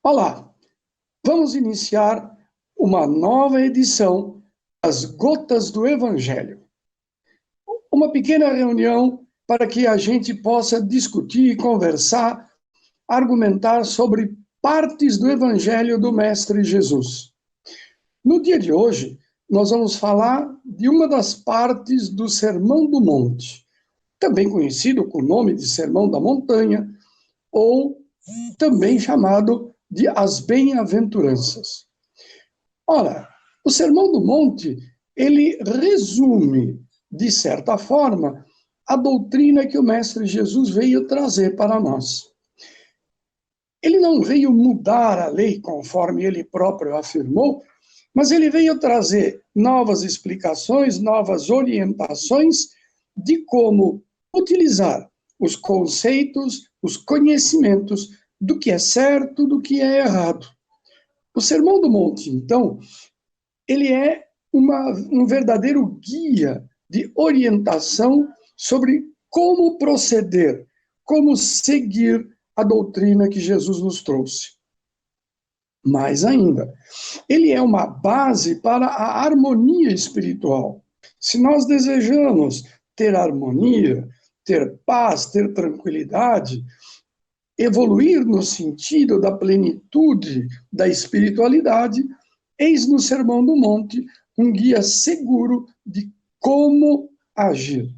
Olá, vamos iniciar uma nova edição das Gotas do Evangelho. Uma pequena reunião para que a gente possa discutir, conversar, argumentar sobre partes do Evangelho do Mestre Jesus. No dia de hoje, nós vamos falar de uma das partes do Sermão do Monte, também conhecido com o nome de Sermão da Montanha, ou também chamado de As Bem-aventuranças. Ora, o Sermão do Monte, ele resume, de certa forma, a doutrina que o Mestre Jesus veio trazer para nós. Ele não veio mudar a lei, conforme ele próprio afirmou, mas ele veio trazer novas explicações, novas orientações de como utilizar os conceitos, os conhecimentos do que é certo, do que é errado. O Sermão do Monte, então, ele é um verdadeiro guia de orientação sobre como proceder, como seguir a doutrina que Jesus nos trouxe. Mais ainda, ele é uma base para a harmonia espiritual. Se nós desejamos ter harmonia, ter paz, ter tranquilidade, evoluir no sentido da plenitude da espiritualidade, eis no Sermão do Monte um guia seguro de como agir.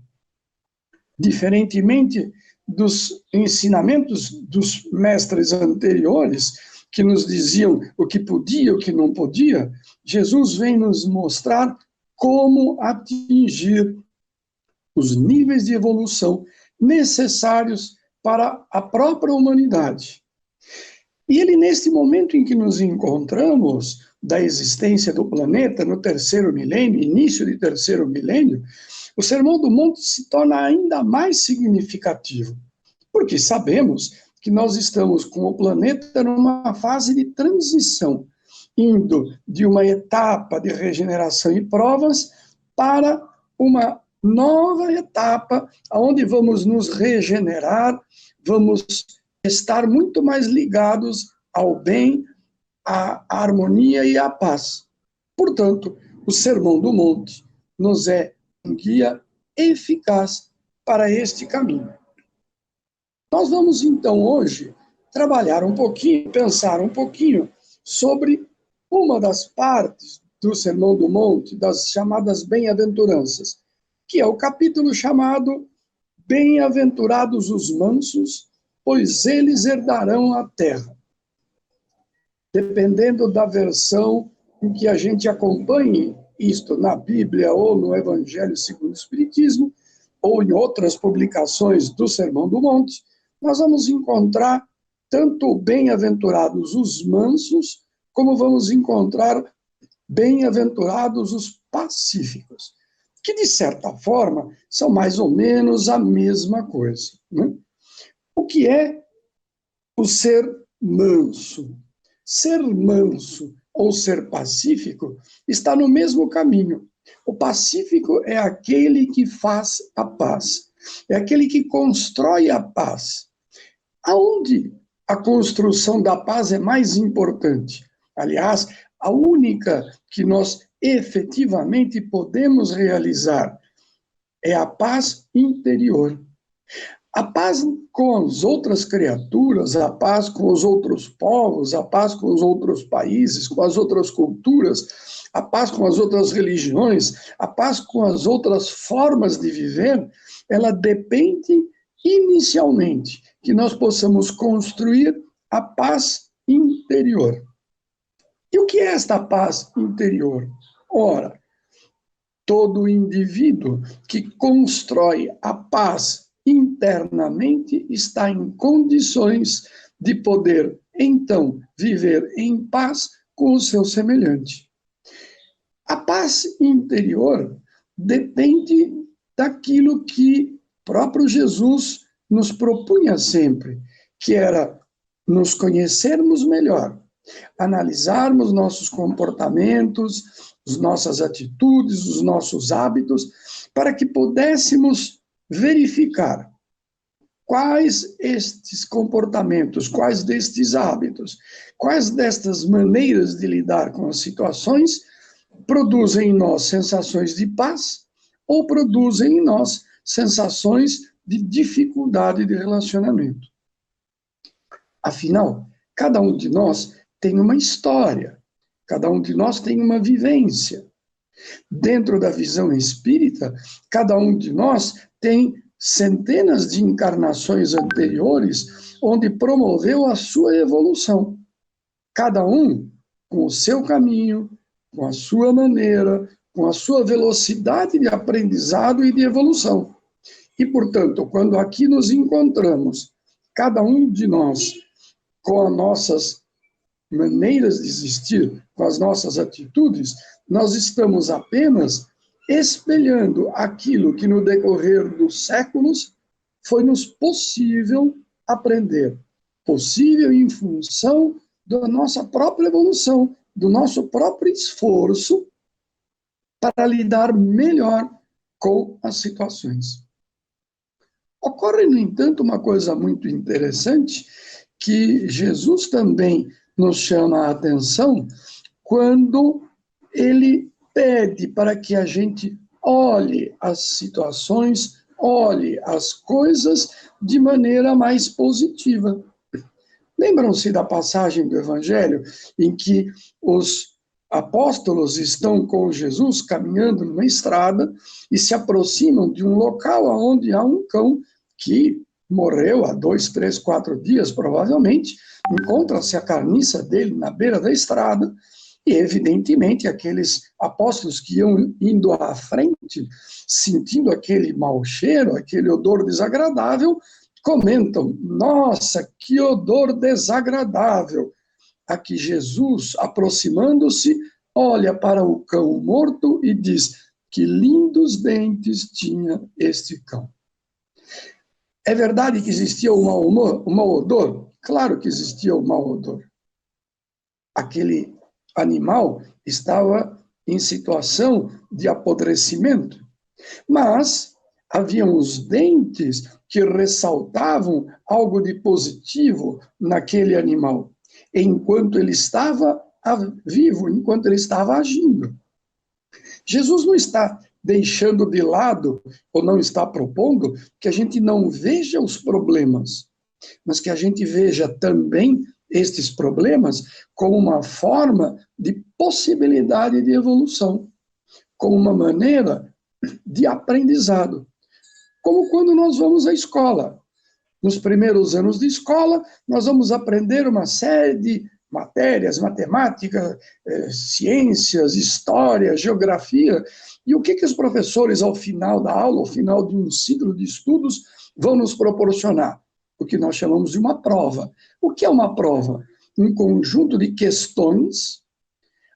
Diferentemente dos ensinamentos dos mestres anteriores, que nos diziam o que podia, o que não podia, Jesus vem nos mostrar como atingir os níveis de evolução necessários para a própria humanidade. E ele, neste momento em que nos encontramos, da existência do planeta, no terceiro milênio, início de terceiro milênio, o Sermão do Monte se torna ainda mais significativo, porque sabemos que nós estamos com o planeta numa fase de transição, indo de uma etapa de regeneração e provas para uma nova etapa, onde vamos nos regenerar, vamos estar muito mais ligados ao bem, à harmonia e à paz. Portanto, o Sermão do Monte nos é um guia eficaz para este caminho. Nós vamos, então, hoje, trabalhar um pouquinho, pensar um pouquinho sobre uma das partes do Sermão do Monte, das chamadas bem-aventuranças, que é o capítulo chamado Bem-aventurados os mansos, pois eles herdarão a terra. Dependendo da versão em que a gente acompanhe isto na Bíblia ou no Evangelho segundo o Espiritismo, ou em outras publicações do Sermão do Monte, nós vamos encontrar tanto bem-aventurados os mansos, como vamos encontrar bem-aventurados os pacíficos, que, de certa forma, são mais ou menos a mesma coisa, né? O que é o ser manso? Ser manso ou ser pacífico está no mesmo caminho. O pacífico é aquele que faz a paz, é aquele que constrói a paz. Aonde a construção da paz é mais importante? Aliás, a única que nós efetivamente podemos realizar é a paz interior. A paz com as outras criaturas, a paz com os outros povos, a paz com os outros países, com as outras culturas, a paz com as outras religiões, a paz com as outras formas de viver, ela depende inicialmente que nós possamos construir a paz interior. E o que é esta paz interior? Ora, todo indivíduo que constrói a paz internamente está em condições de poder, então, viver em paz com o seu semelhante. A paz interior depende daquilo que próprio Jesus nos propunha sempre, que era nos conhecermos melhor, analisarmos nossos comportamentos, as nossas atitudes, os nossos hábitos, para que pudéssemos verificar quais estes comportamentos, quais destes hábitos, quais destas maneiras de lidar com as situações produzem em nós sensações de paz ou produzem em nós sensações de dificuldade de relacionamento. Afinal, cada um de nós tem uma história, cada um de nós tem uma vivência. Dentro da visão espírita, cada um de nós tem centenas de encarnações anteriores onde promoveu a sua evolução. Cada um com o seu caminho, com a sua maneira, com a sua velocidade de aprendizado e de evolução. E, portanto, quando aqui nos encontramos, cada um de nós com as nossas maneiras de existir, com as nossas atitudes, nós estamos apenas espelhando aquilo que no decorrer dos séculos foi-nos possível aprender. Possível em função da nossa própria evolução, do nosso próprio esforço para lidar melhor com as situações. Ocorre, no entanto, uma coisa muito interessante, que Jesus também nos chama a atenção quando ele pede para que a gente olhe as situações, olhe as coisas de maneira mais positiva. Lembram-se da passagem do Evangelho em que os apóstolos estão com Jesus caminhando numa estrada e se aproximam de um local onde há um cão que morreu há 2, 3, 4 dias, provavelmente. Encontra-se a carniça dele na beira da estrada e, evidentemente, aqueles apóstolos que iam indo à frente, sentindo aquele mau cheiro, aquele odor desagradável, comentam: nossa, que odor desagradável! A que Jesus, aproximando-se, olha para o cão morto e diz: que lindos dentes tinha este cão. É verdade que existia um mau odor? Claro que existia um mau odor. Aquele animal estava em situação de apodrecimento, mas haviam os dentes que ressaltavam algo de positivo naquele animal, enquanto ele estava vivo, enquanto ele estava agindo. Jesus não está deixando de lado, ou não está propondo, que a gente não veja os problemas, mas que a gente veja também estes problemas como uma forma de possibilidade de evolução, como uma maneira de aprendizado. Como quando nós vamos à escola. Nos primeiros anos de escola, nós vamos aprender uma série de matérias, matemática, ciências, história, geografia. E o que os professores, ao final da aula, ao final de um ciclo de estudos, vão nos proporcionar? O que nós chamamos de uma prova. O que é uma prova? Um conjunto de questões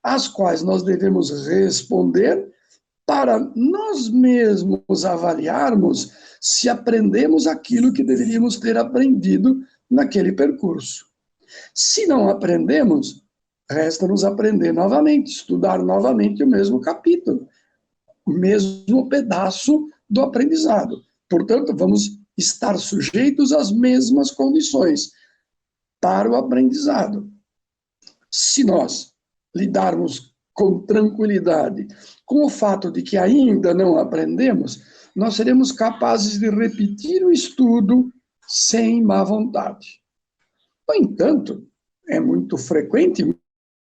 às quais nós devemos responder para nós mesmos avaliarmos se aprendemos aquilo que deveríamos ter aprendido naquele percurso. Se não aprendemos, resta-nos aprender novamente, estudar novamente o mesmo capítulo, o mesmo pedaço do aprendizado. Portanto, vamos estar sujeitos às mesmas condições para o aprendizado. Se nós lidarmos com tranquilidade com o fato de que ainda não aprendemos, nós seremos capazes de repetir o estudo sem má vontade. No entanto, é muito frequente,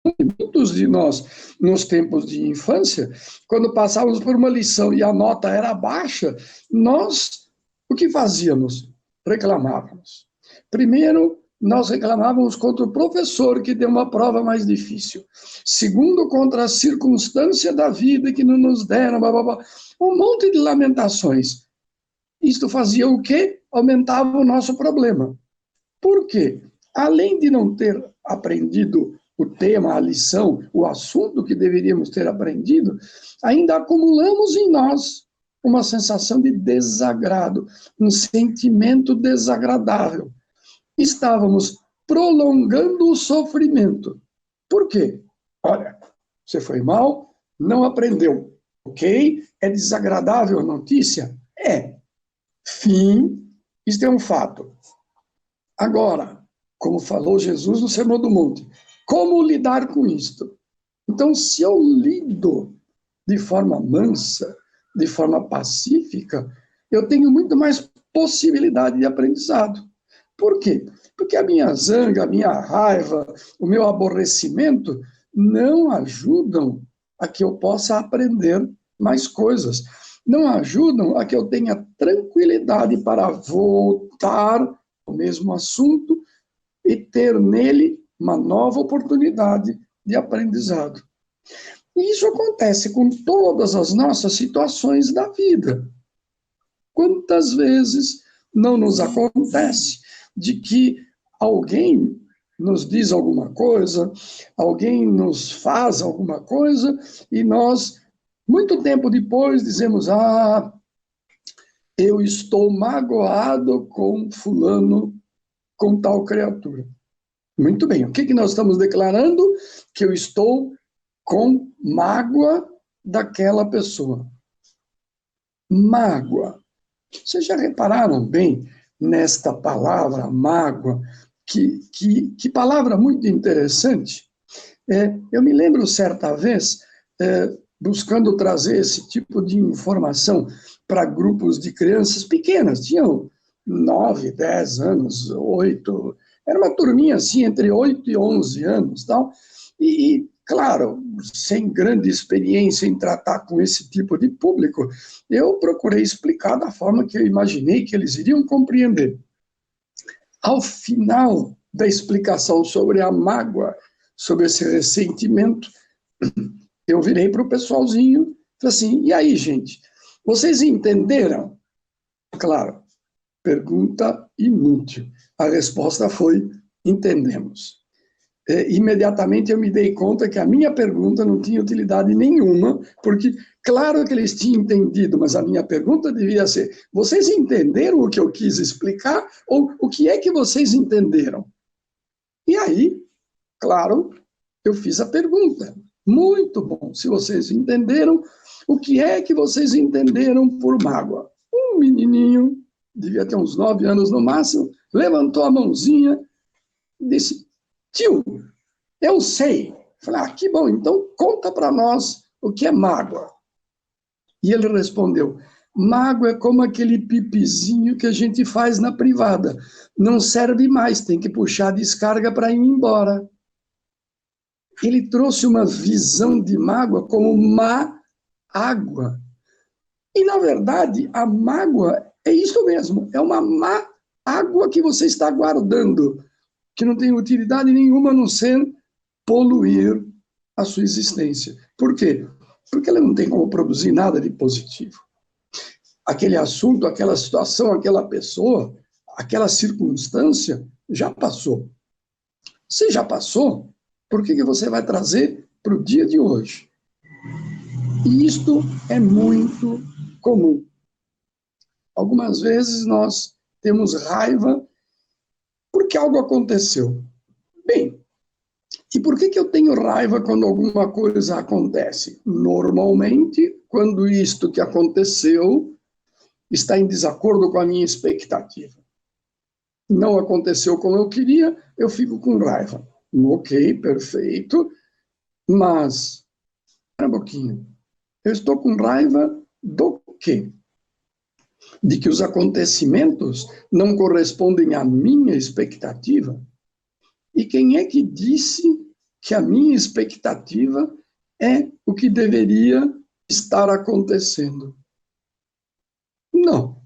muitos de nós, nos tempos de infância, quando passávamos por uma lição e a nota era baixa, nós, o que fazíamos? Reclamávamos. Primeiro, nós reclamávamos contra o professor que deu uma prova mais difícil. Segundo, contra a circunstância da vida que não nos deram, blá, blá, blá. Um monte de lamentações. Isto fazia o quê? Aumentava o nosso problema. Por quê? Além de não ter aprendido o tema, a lição, o assunto que deveríamos ter aprendido, ainda acumulamos em nós uma sensação de desagrado, um sentimento desagradável. Estávamos prolongando o sofrimento. Por quê? Olha, você foi mal, não aprendeu. Ok? É desagradável a notícia? É. Fim Isto é um fato. Agora, como falou Jesus no Sermão do Monte, como lidar com isto? Então, se eu lido de forma mansa, de forma pacífica, eu tenho muito mais possibilidade de aprendizado. Por quê? Porque a minha zanga, a minha raiva, o meu aborrecimento não ajudam a que eu possa aprender mais coisas. Não ajudam a que eu tenha tranquilidade para voltar ao mesmo assunto e ter nele uma nova oportunidade de aprendizado. E isso acontece com todas as nossas situações da vida. Quantas vezes não nos acontece de que alguém nos diz alguma coisa, alguém nos faz alguma coisa, e nós, muito tempo depois, dizemos: eu estou magoado com fulano, com tal criatura. Muito bem, o que nós estamos declarando? Que eu estou com mágoa daquela pessoa. Mágoa. Vocês já repararam bem nesta palavra, mágoa? Que palavra muito interessante. Eu me lembro certa vez, buscando trazer esse tipo de informação para grupos de crianças pequenas, tinham 9, 10 anos, 8, era uma turminha assim, entre 8 e 11 anos, tal. E claro, sem grande experiência em tratar com esse tipo de público, eu procurei explicar da forma que eu imaginei que eles iriam compreender. Ao final da explicação sobre a mágoa, sobre esse ressentimento, eu virei para o pessoalzinho e falei assim: e aí, gente, vocês entenderam? Claro, pergunta inútil. A resposta foi: entendemos. Imediatamente eu me dei conta que a minha pergunta não tinha utilidade nenhuma, porque claro que eles tinham entendido, mas a minha pergunta devia ser: vocês entenderam o que eu quis explicar? Ou o que é que vocês entenderam? E aí, claro, eu fiz a pergunta. Muito bom, se vocês entenderam, o que é que vocês entenderam por mágoa? Um menininho, devia ter uns 9 anos no máximo, levantou a mãozinha e disse: tio, eu sei. Falei: que bom, então conta para nós o que é mágoa. E ele respondeu: mágoa é como aquele pipizinho que a gente faz na privada. Não serve mais, tem que puxar a descarga para ir embora. Ele trouxe uma visão de mágoa como má água. E, na verdade, a mágoa é isso mesmo, é uma má água que você está guardando, que não tem utilidade nenhuma a não ser poluir a sua existência. Por quê? Porque ela não tem como produzir nada de positivo. Aquele assunto, aquela situação, aquela pessoa, aquela circunstância já passou. Se já passou, por que você vai trazer para o dia de hoje? E isto é muito comum. Algumas vezes nós temos raiva porque algo aconteceu. Bem, e por que eu tenho raiva quando alguma coisa acontece? Normalmente, quando isto que aconteceu está em desacordo com a minha expectativa. Não aconteceu como eu queria, eu fico com raiva. Ok, perfeito, mas, espera um pouquinho, eu estou com raiva do quê? De que os acontecimentos não correspondem à minha expectativa? E quem é que disse que a minha expectativa é o que deveria estar acontecendo? Não.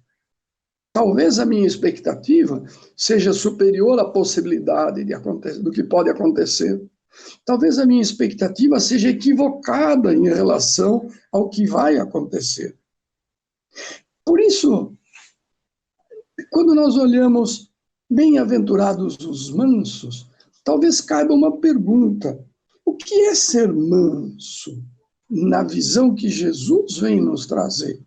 Talvez a minha expectativa seja superior à possibilidade do que pode acontecer. Talvez a minha expectativa seja equivocada em relação ao que vai acontecer. Por isso, quando nós olhamos bem-aventurados os mansos, talvez caiba uma pergunta: o que é ser manso na visão que Jesus vem nos trazer?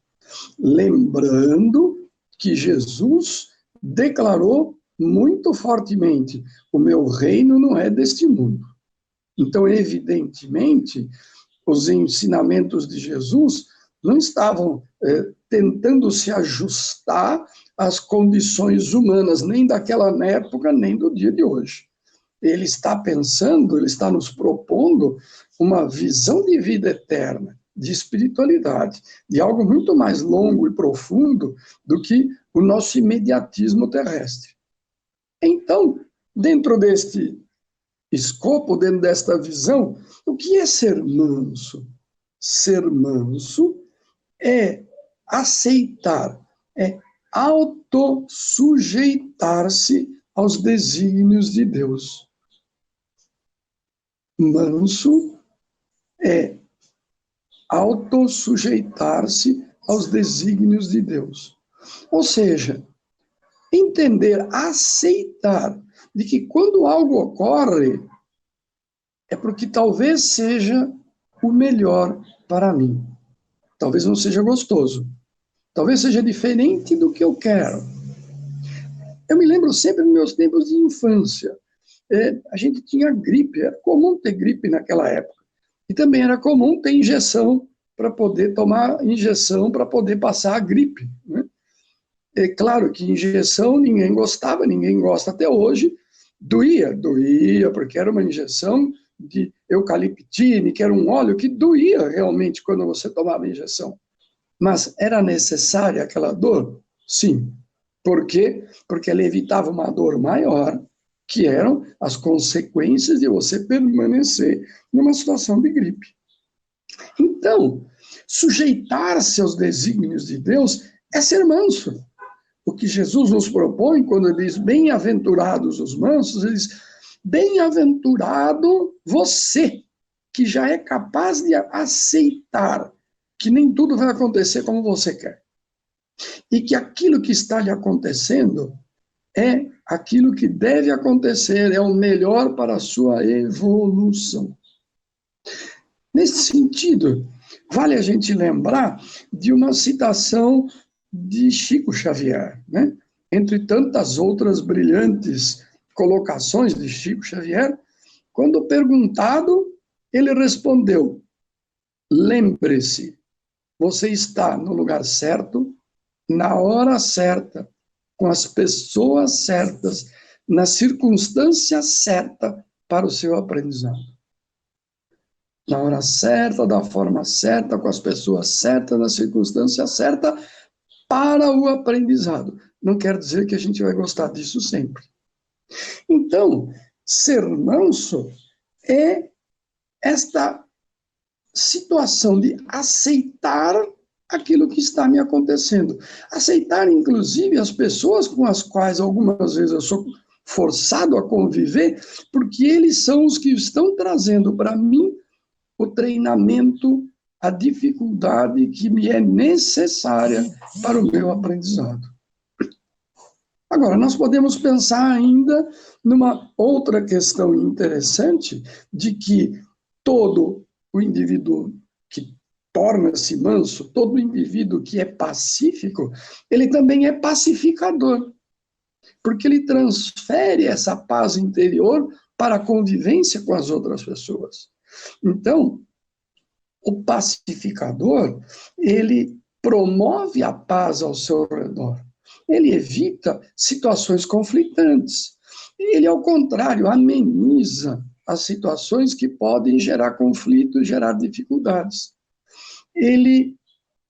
Lembrando que Jesus declarou muito fortemente: o meu reino não é deste mundo. Então, evidentemente, os ensinamentos de Jesus não estavam tentando se ajustar as condições humanas, nem daquela época, nem do dia de hoje. Ele está pensando, ele está nos propondo uma visão de vida eterna, de espiritualidade, de algo muito mais longo e profundo do que o nosso imediatismo terrestre. Então, dentro deste escopo, dentro desta visão, o que é ser manso? Ser manso é aceitar, é autossujeitar-se aos desígnios de Deus. Manso é autossujeitar-se aos desígnios de Deus. Ou seja, entender, aceitar de que quando algo ocorre, é porque talvez seja o melhor para mim. Talvez não seja gostoso. Talvez seja diferente do que eu quero. Eu me lembro sempre dos meus tempos de infância. A gente tinha gripe, era comum ter gripe naquela época. E também era comum ter injeção para poder tomar injeção para poder passar a gripe, né? É claro que injeção ninguém gostava, ninguém gosta até hoje. Doía, porque era uma injeção de eucaliptine, que era um óleo que doía realmente quando você tomava a injeção. Mas era necessária aquela dor? Sim. Por quê? Porque ela evitava uma dor maior, que eram as consequências de você permanecer numa situação de gripe. Então, sujeitar-se aos desígnios de Deus é ser manso. O que Jesus nos propõe quando ele diz bem-aventurados os mansos, ele diz, bem-aventurado você, que já é capaz de aceitar que nem tudo vai acontecer como você quer. E que aquilo que está lhe acontecendo é aquilo que deve acontecer, é o melhor para a sua evolução. Nesse sentido, vale a gente lembrar de uma citação de Chico Xavier, né? Entre tantas outras brilhantes colocações de Chico Xavier, quando perguntado, ele respondeu, lembre-se, você está no lugar certo, na hora certa, com as pessoas certas, na circunstância certa para o seu aprendizado. Na hora certa, da forma certa, com as pessoas certas, na circunstância certa, para o aprendizado. Não quer dizer que a gente vai gostar disso sempre. Então, ser manso é esta situação de aceitar aquilo que está me acontecendo. Aceitar, inclusive, as pessoas com as quais algumas vezes eu sou forçado a conviver, porque eles são os que estão trazendo para mim o treinamento, a dificuldade que me é necessária para o meu aprendizado. Agora, nós podemos pensar ainda numa outra questão interessante, de que todo o indivíduo que torna-se manso, todo indivíduo que é pacífico, ele também é pacificador, porque ele transfere essa paz interior para a convivência com as outras pessoas. Então, o pacificador, ele promove a paz ao seu redor. Ele evita situações conflitantes. Ele, ao contrário, ameniza as situações que podem gerar conflito e gerar dificuldades. Ele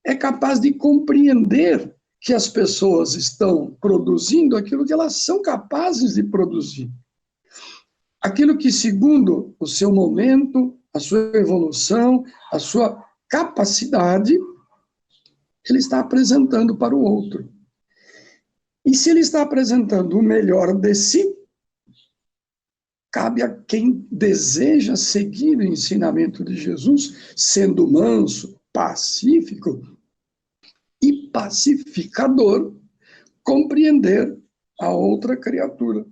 é capaz de compreender que as pessoas estão produzindo aquilo que elas são capazes de produzir. Aquilo que, segundo o seu momento, a sua evolução, a sua capacidade, ele está apresentando para o outro. E se ele está apresentando o melhor de si, cabe a quem deseja seguir o ensinamento de Jesus, sendo manso, pacífico e pacificador, compreender a outra criatura.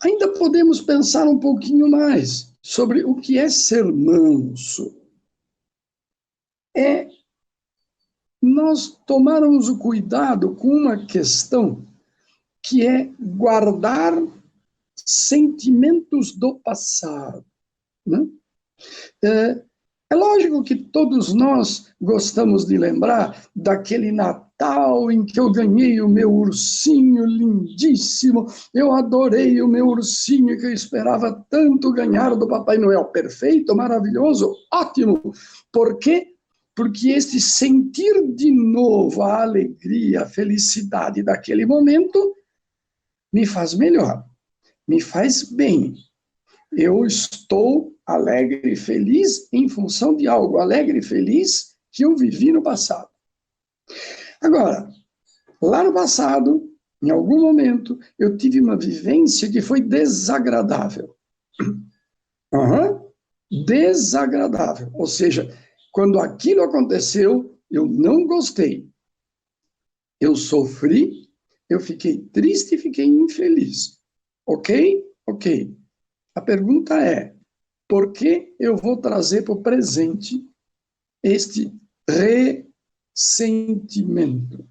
Ainda podemos pensar um pouquinho mais sobre o que é ser manso. É nós tomarmos o cuidado com uma questão que é guardar sentimentos do passado, né? É lógico que todos nós gostamos de lembrar daquele Natal Natal em que eu ganhei o meu ursinho lindíssimo, eu adorei o meu ursinho que eu esperava tanto ganhar do Papai Noel. Perfeito, maravilhoso, ótimo. Por quê? Porque esse sentir de novo a alegria, a felicidade daquele momento me faz melhor, me faz bem. Eu estou alegre e feliz em função de algo alegre e feliz que eu vivi no passado. Agora, lá no passado, em algum momento, eu tive uma vivência que foi desagradável. Desagradável. Ou seja, quando aquilo aconteceu, eu não gostei. Eu sofri, eu fiquei triste e fiquei infeliz. Ok? Ok. A pergunta é, por que eu vou trazer para o presente este ressentimento?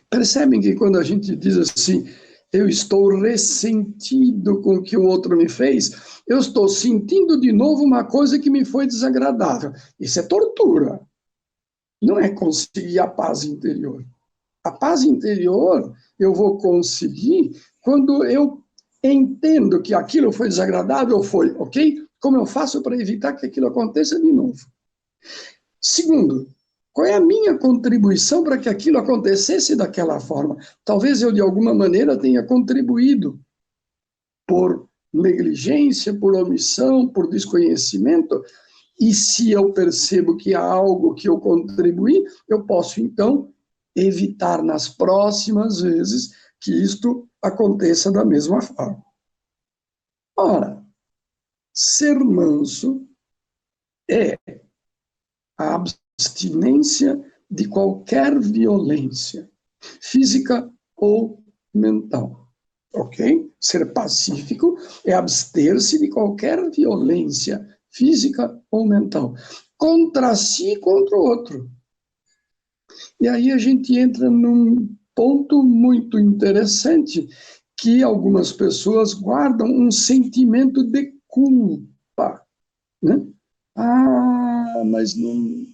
Percebem que quando a gente diz assim, eu estou ressentido com o que o outro me fez, eu estou sentindo de novo uma coisa que me foi desagradável. Isso é tortura. Não é conseguir a paz interior. A paz interior eu vou conseguir quando eu entendo que aquilo foi desagradável, foi, ok? Como eu faço para evitar que aquilo aconteça de novo? Segundo, qual é a minha contribuição para que aquilo acontecesse daquela forma? Talvez eu, de alguma maneira, tenha contribuído por negligência, por omissão, por desconhecimento. E se eu percebo que há algo que eu contribuí, eu posso, então, evitar nas próximas vezes que isto aconteça da mesma forma. Ora, ser manso é a abstinência de qualquer violência, física ou mental. Ok? Ser pacífico é abster-se de qualquer violência física ou mental, contra si e contra o outro. E aí a gente entra num ponto muito interessante, que algumas pessoas guardam um sentimento de culpa, né? Mas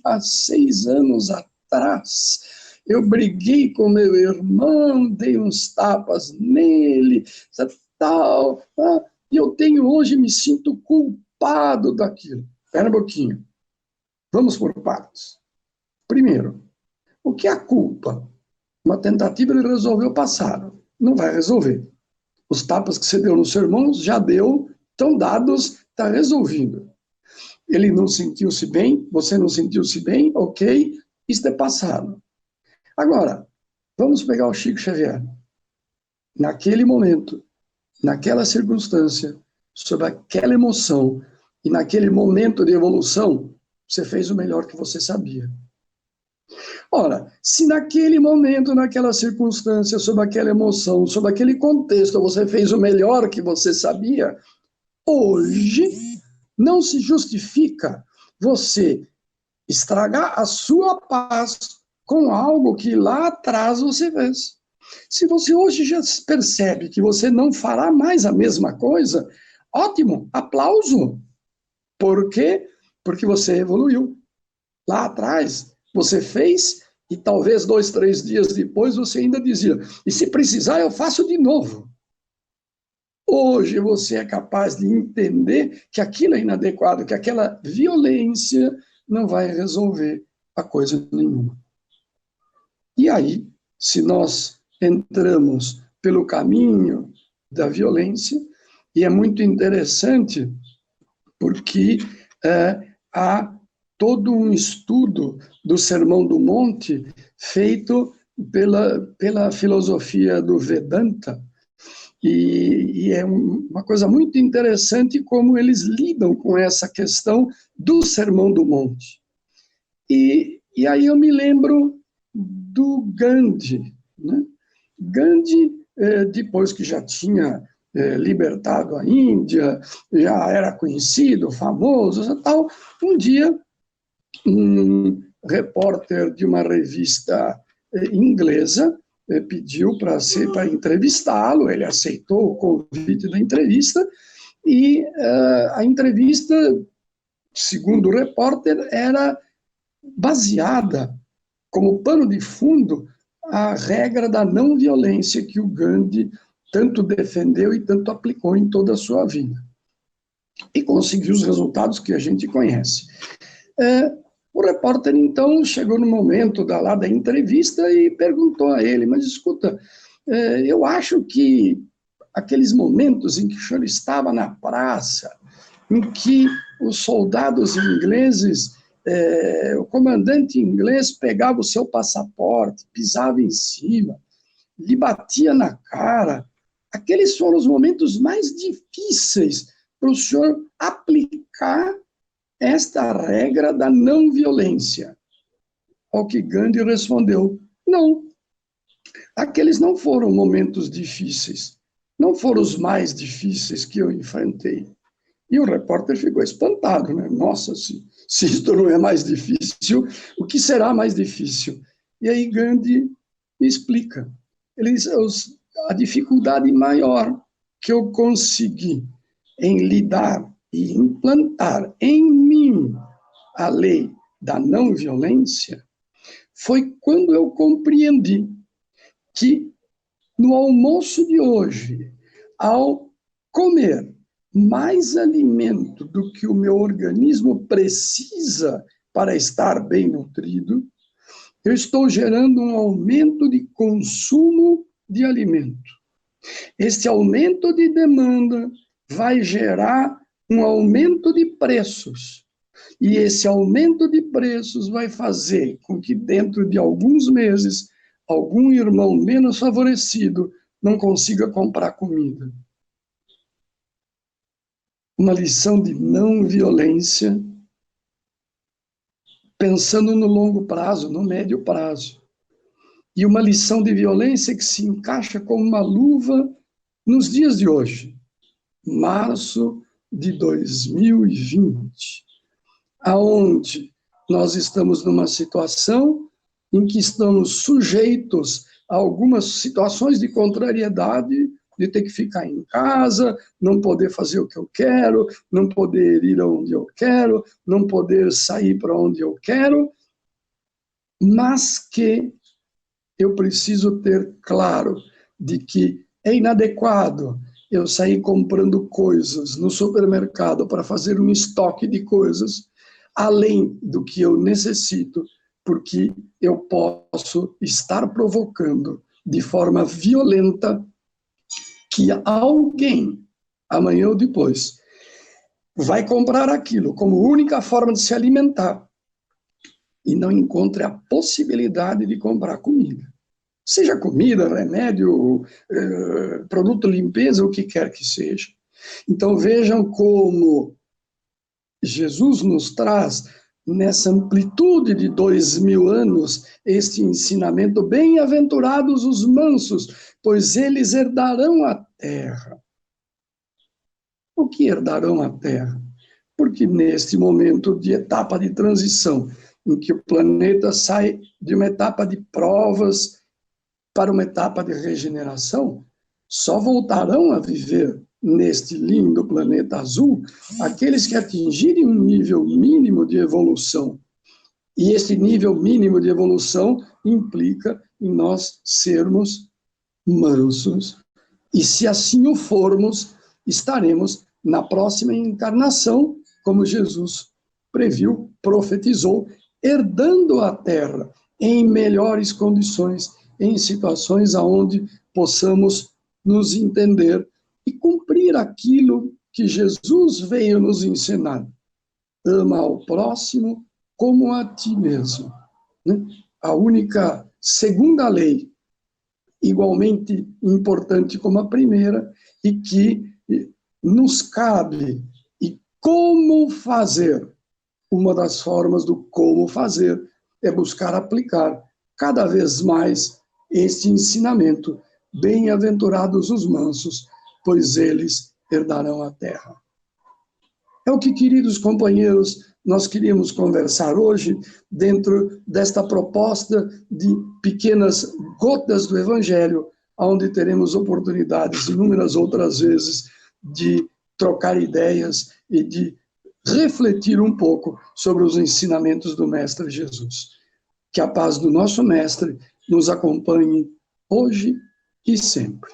há 6 anos atrás eu briguei com meu irmão, dei uns tapas nele, tal, e eu tenho hoje, me sinto culpado daquilo. Espera um pouquinho. Vamos por partes. Primeiro, o que é a culpa? Uma tentativa de resolver o passado. Não vai resolver. Os tapas que você deu no seu irmão já deu, estão dados, está resolvido. Ele não sentiu-se bem, você não sentiu-se bem, ok, isso é passado. Agora, vamos pegar o Chico Xavier. Naquele momento, naquela circunstância, sob aquela emoção, e naquele momento de evolução, você fez o melhor que você sabia. Ora, se naquele momento, naquela circunstância, sob aquela emoção, sob aquele contexto, você fez o melhor que você sabia, hoje não se justifica você estragar a sua paz com algo que lá atrás você fez. Se você hoje já percebe que você não fará mais a mesma coisa, ótimo, aplauso. Por quê? Porque você evoluiu. Lá atrás, você fez e talvez 2, 3 dias depois você ainda dizia, e se precisar eu faço de novo. Hoje você é capaz de entender que aquilo é inadequado, que aquela violência não vai resolver a coisa nenhuma. E aí, se nós entramos pelo caminho da violência, e é muito interessante porque há todo um estudo do Sermão do Monte feito pela filosofia do Vedanta, e é uma coisa muito interessante como eles lidam com essa questão do Sermão do Monte. E aí eu me lembro do Gandhi, né? Gandhi, depois que já tinha libertado a Índia, já era conhecido, famoso, tal, um dia um repórter de uma revista inglesa pediu para entrevistá-lo, ele aceitou o convite da entrevista, e a entrevista, segundo o repórter, era baseada como pano de fundo a regra da não violência que o Gandhi tanto defendeu e tanto aplicou em toda a sua vida. E conseguiu os resultados que a gente conhece. O repórter, então, chegou no momento da entrevista e perguntou a ele, mas escuta, eu acho que aqueles momentos em que o senhor estava na praça, em que os soldados ingleses, o comandante inglês pegava o seu passaporte, pisava em cima, lhe batia na cara, aqueles foram os momentos mais difíceis para o senhor aplicar esta regra da não violência. Ao que Gandhi respondeu, não. Aqueles não foram momentos difíceis, não foram os mais difíceis que eu enfrentei. E o repórter ficou espantado, né? Nossa, se isto não é mais difícil, o que será mais difícil? E aí Gandhi explica. Ele diz, a dificuldade maior que eu consegui em lidar e implantar em mim a lei da não violência foi quando eu compreendi que no almoço de hoje, ao comer mais alimento do que o meu organismo precisa para estar bem nutrido, eu estou gerando um aumento de consumo de alimento. Este aumento de demanda vai gerar um aumento de preços. E esse aumento de preços vai fazer com que dentro de alguns meses, algum irmão menos favorecido não consiga comprar comida. Uma lição de não violência, pensando no longo prazo, no médio prazo. E uma lição de violência que se encaixa como uma luva nos dias de hoje, março de 2020, aonde nós estamos numa situação em que estamos sujeitos a algumas situações de contrariedade, de ter que ficar em casa, não poder fazer o que eu quero, não poder ir aonde eu quero, não poder sair para onde eu quero, mas que eu preciso ter claro de que é inadequado eu sair comprando coisas no supermercado para fazer um estoque de coisas, além do que eu necessito, porque eu posso estar provocando de forma violenta que alguém, amanhã ou depois, vai comprar aquilo como única forma de se alimentar e não encontre a possibilidade de comprar comida. Seja comida, remédio, produto de limpeza, o que quer que seja. Então vejam como Jesus nos traz, nessa amplitude de 2000 anos, este ensinamento: bem-aventurados os mansos, pois eles herdarão a terra. O que herdarão a terra? Porque neste momento de etapa de transição, em que o planeta sai de uma etapa de provas para uma etapa de regeneração, só voltarão a viver neste lindo planeta azul aqueles que atingirem um nível mínimo de evolução. E esse nível mínimo de evolução implica em nós sermos mansos. E se assim o formos, estaremos na próxima encarnação, como Jesus previu, profetizou, herdando a terra em melhores condições, em situações onde possamos nos entender e cumprir aquilo que Jesus veio nos ensinar. Ama ao próximo como a ti mesmo. A única segunda lei, igualmente importante como a primeira, e que nos cabe. E como fazer? Uma das formas do como fazer é buscar aplicar cada vez mais este ensinamento. Bem-aventurados os mansos, pois eles herdarão a terra. É o que, queridos companheiros, nós queríamos conversar hoje dentro desta proposta de pequenas gotas do Evangelho, onde teremos oportunidades inúmeras outras vezes de trocar ideias e de refletir um pouco sobre os ensinamentos do Mestre Jesus. Que a paz do nosso Mestre nos acompanhe hoje e sempre.